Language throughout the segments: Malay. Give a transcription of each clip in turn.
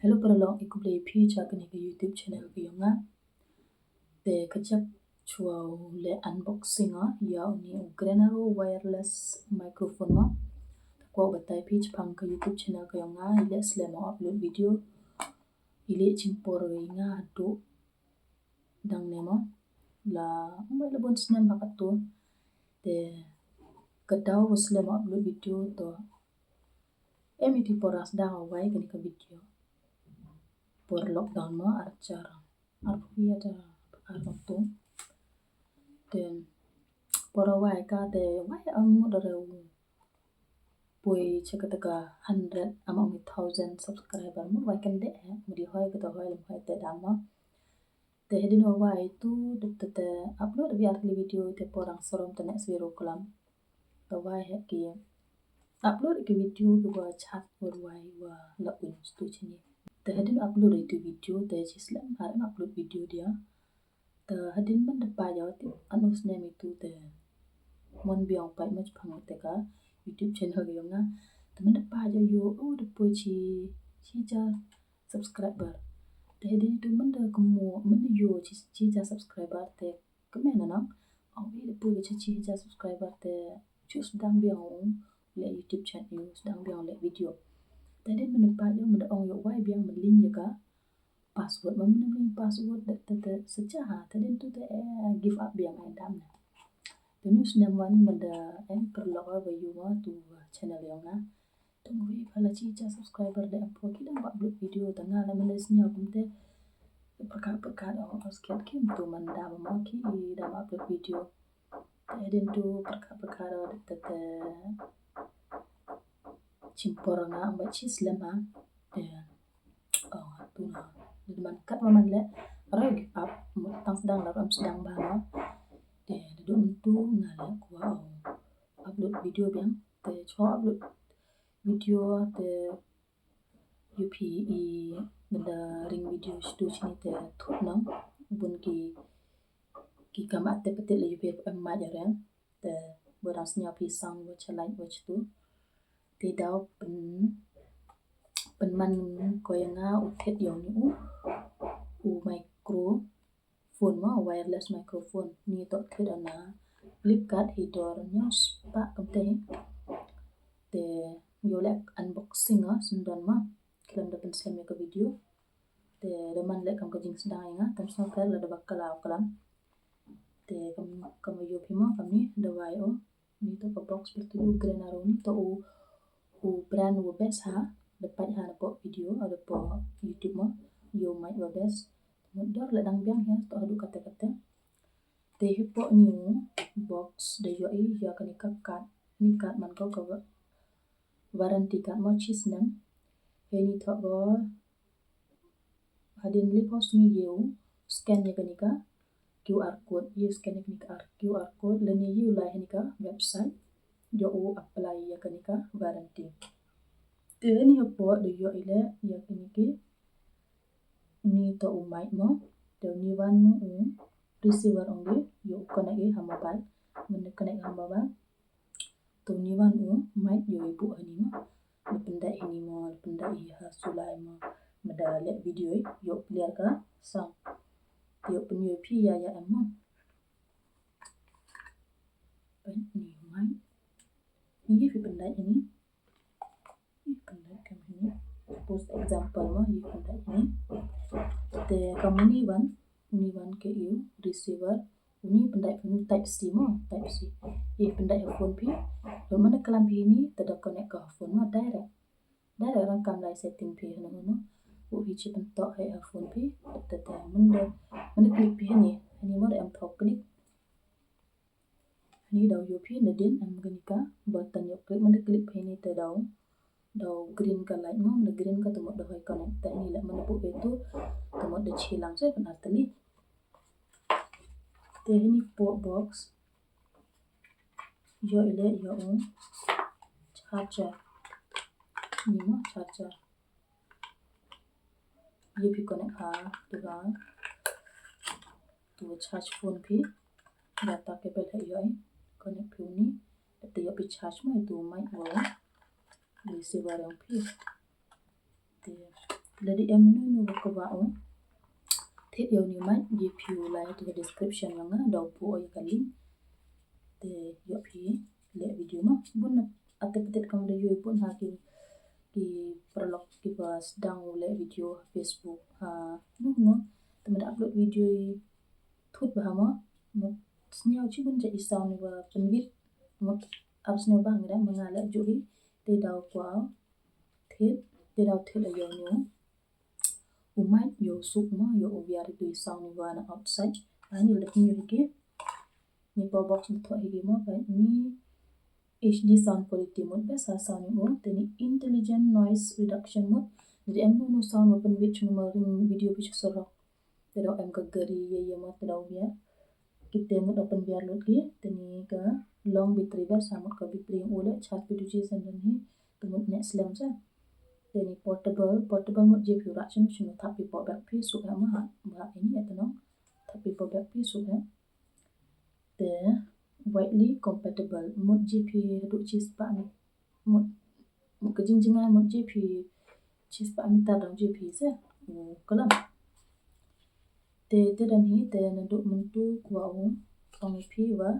Hello para long iku play page kani ke YouTube channel ke yonga te kachap chuau le unboxing ya uni Grenaro wireless microphone ma ko batai page pang ke YouTube channel ke yonga ile slam upload video ile chimpor inga do dang nemo la mbak le bon snam hakato te kadau slam upload video to emiti poras dang awai kani ke video por lockdown ma archar arpi ada arto then por awai ka te wai dare poi chakataka 100 among 1000 subscriber mu wai kan de mudi hoy ka hoy lam hoy te dama te hedin awai tu de upload video te porang sorom te next video kolam to wai he ki upload ke video ke chat por wai wa la un stu chini te hadin upload itu video te chislam haran upload video dia te hadin man de pa yaw ti anus name itu te mon biang pai mach phang te ka YouTube channel ge nga te man de pa yo de po chi cha subscriber te hadin tu man de komo man de yo chi cha subscriber te kemena na awi de po chi cha subscriber te chus dang biang le YouTube channel dang biang le video tadi mendapat yang mendaong yo wai biang melin ya ka password memang password te sejaha tadi tu te give up biang ai dam na tenus namwan menda perlu ba yo ma tu channel yang na tunggu pala chi subscriber de apo kita buat video tengah la melesnya kumte perkara osket kim tu manda ma ki da upload video tadi tu perkara te cimporanga ambat chislam tu na man kat man le rai give up tang sedang la ram sedang ba de dum tu ngala kwa upload video biang te cho upload video te UPE benda ring video stu sini te thut nang bun ki kamat te petel le UPE amma jarang te berasnya pisang watch like watch tu te dau penman koyanga uthet yo ni u microphone ma wireless microphone ni to theda na flip card hidor news pa kamte te yo lek unboxing sundan ma kelam da pensem ke video te reman lek kam kajing sedang nga tam so kala da bakala kalam te kam yo pima kam ni da wai ni to box seperti Grenaro ni to brand wo best dapat po video ada po YouTube mo yo might wo best modar la dang biang to adu kata-kata te po new box de yo ya kan ni kat man ko warranty card mo chis nam ni to go hadin li post ni yo scan ya kanika QR code you scan kanika QR code le ni you la kanika website yo apply ya kanika warranty te ni po de yo ile ya kaniki ni to mic mo te ni wan mo receiver only yo connect ha mobile men connect ha mobile to ni wan mic yo ibu ani mo lependa ini mo lependa ha sulai mo medale video yo clear ka sound yo penyo pi ya mo ni mic ini fi pendai ini pendai kam ini post example mo you pendai ini te kamu ni wan ke you receiver ini pendai phone type C mo type C pendai phone pi lo mana kelam pi ini tada connect ke phone mo direct orang kam lai setting pi no hichi pentok hai phone pi tada mana klik pi ni mo am thok klik ni daw yo pi na din am ganika button yo klik mana klik pi ni te daw green ka light mo na green ka tumo daw connect ta ni la mana po itu tumo da chilang so kan tali te ni po box yo ile yo charger ni mo charger ye pi connect tu charge phone pi data cable hai yo connect pi ni te yo pi charge mo itu mic wo receiver yang pi te Jadi nu ko ba o thiết yêu ni mai ye piu lai to description yang da pu o ka link te yo pi le video ma bun ate petet kam da yo pun ha ki prolog ki pas dang le video Facebook ha no temen upload video thut ba ma mo snyau chi bun ja isau ni ba penbit mo abs ne bang da mangala jo hi te daw kwa thiết te daw thiết la yo no umai yo suk ma yo biar tu isau ni ba na outside ani le ni ki ni pa box ni tho hi ma ba ni HD sound quality mode best sound mode then intelligent noise reduction mode jadi no sound open which ring video which soro pero em ka gari ye ma tadaw biar kita mode open biar lot ki tani ka long battery ba samot ka battery ole chat video ji san ni tumut net slam sa tani portable mode je pura chunu chunu tapi po back pi su ma ba ini atano tapi po back pi su te widely compatible mod GP duk cheese pa ni mod ke jingjingan mod GP cheese pa mi ta dong GP se kalam te dan hi te na duk mentu kwa ong pi wa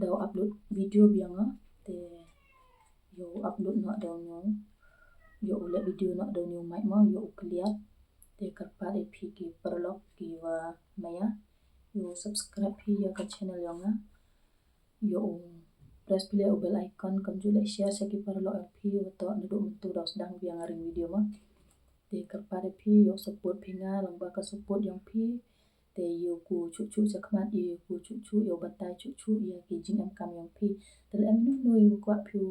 daw upload video bianga te yo upload na daw no yo ule video na daw no mai ma yo clear te karpa de pi ki prolog ki wa maya yo subscribe hi ya ka channel yonga yo press play o bell icon kam jule share sa ki prolog pi yo to na do mentu daw sedang biang ring video ma te karpa de pi yo support pinga lang ba ka support yang pi te yo ku chu sa kmat yo ku chu yo batai chu ya ki jing am kam yang pi te am no yo kwa phu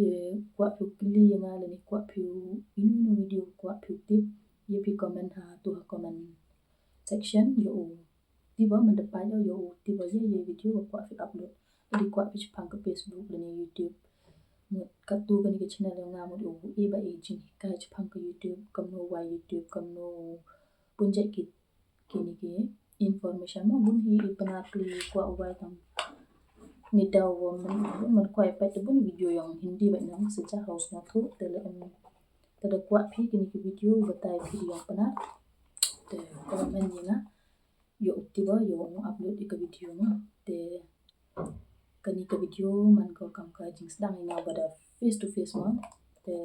ye kwa phu kli yang ala ni kwa phu no video kwa phu tip ye pi comment ha tu ha comment section yo tiba mendepan yo tiba ye video kwa phu upload di kwa phu pang ke Facebook dan YouTube một các tu cái channel yang ngam một u ba aging cái chapang ke YouTube kam no wa YouTube kam no punjat kini ke information ma bun hi panakli kwa wa tam ni daw man kwa pa te bun video yang hindi ba nang seja house na thu tele tada kwa phi kini ke video batai video yang pana te comment ni na yo tiba yo upload ke video ma te kani ke video man ko kam ka jing sedang ina pada face to face ma te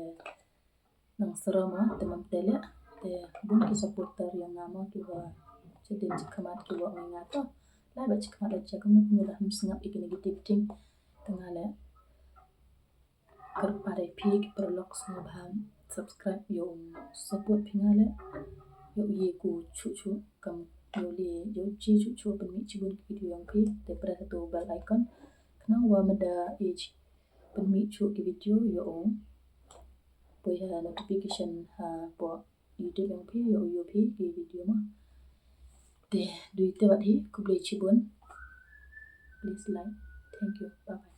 nang serama te mam tele te bun ki supporter yang nama ki wa sedin kamat ki wa ngata la ba kamat la cakam nu la hum singap iki negative thing tengale karpare pi ki prolog snobham subscribe yo support pingale yo ye ku chu kam yo le yo chu pen mi chi bun video yang pi te press to bell icon nang wa mada age pemi chu ki video yo poi ha notification ha po YouTube yang pi yo pi ki video ma te duite wat hi ku ble chi bun please like thank you bye bye